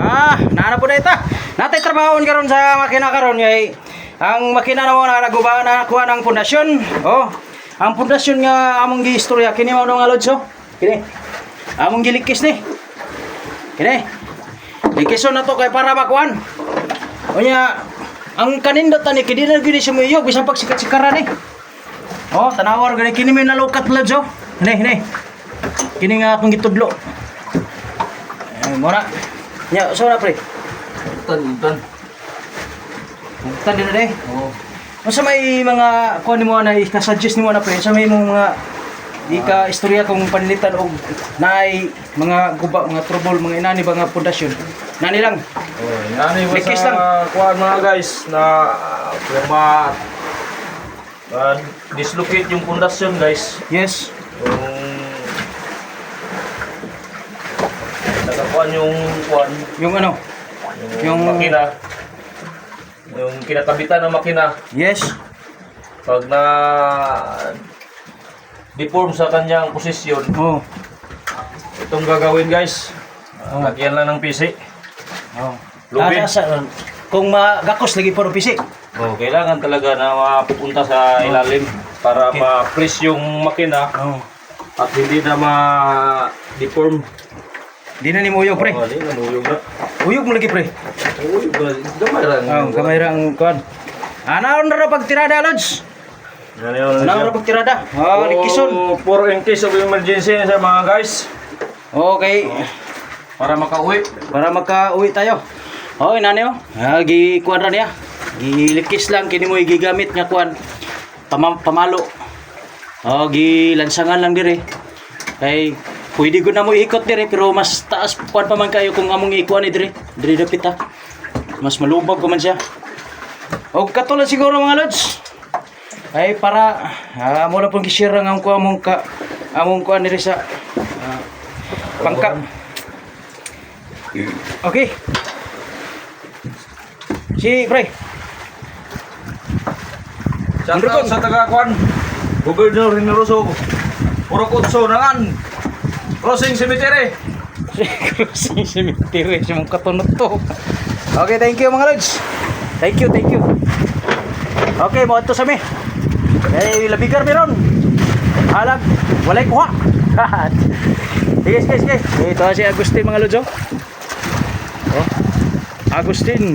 Naana po na ita. Natay trabahon karon sa makina karon kay ang makina na mo na naguba na kuha ng pundasyon. Oh. Ang pundasyon nga among giistorya kini mao nga lods oh. Kini. Among gilikis ni. Kini. Likison na to kay para makuan. Unya ang kanindot ani kidi na gid sumuyo bisan pag sikat-sikaran ni. Oh, tanawar gani kini may nalukat lods oh. Hini. Kini nga akong gitudlo. Muna. Nya, so na pre. Tan. Tan din na eh. Oo. Masa may mga kuha ni mo na i-suggest ni mo na pre, sa may mga di ka istorya kung panilitan og naay mga guba, mga trouble, mga inani ba nga pundasyon. Nani lang. Oh, inani ba Likis sa kuan mga guys na dislocate yung pundasyon guys. Yes. Nakakuan yung kuan, Yung ano? yung makina. Yung kinakabitan ng makina Yes. pag na deform sa kanyang posisyon. Oh. Itong gagawin guys. Lagyan lang ng PC. Oh. Lubid. Kung magakos lagi puro pisi. Oh, kailangan talaga na mapupunta sa ilalim para Okay. ma-press yung makina Oh. at hindi na ma-deform. Di na ni mo uyog pre. Oh, di na muyog na. Uyog mo lagi pre. Uyog ba? Gamay lang. Oh, kamay ra ang kuan. Anaon ra pag tirada lods. Anaon ra pag tirada. Oh, likison. For in case of emergency sa mga guys. Okay. Para makauwi. Para makauwi tayo. Oh, inani oh. Gi-kuan ra niya. Gilikis lang kini mo gigamit nga kuan. Pamalo. Oh, gilansangan lang dire. Kay pwede ko na mo ikot dire pero mas taas kuan pa man kayo kung among ikuan ni dire. Dire dapit ha. Mas malubog ko man siya. Og katulad siguro mga lods. Ay para mo na pong gi-share ang among kuan dire sa pangka. Okay. Si pre. Shoutout sa taga-kuan. Gobernador Generoso. Puro kutso nangan. Crossing Cemetery. Crossing Cemetery si mong katunod to. Okay, thank you mga lods. Thank you. Okay, mo ato sa mi. Eh labigar meron. Alag, walay kuha. Sige. Ito si Agustin mga lods oh. Agustin.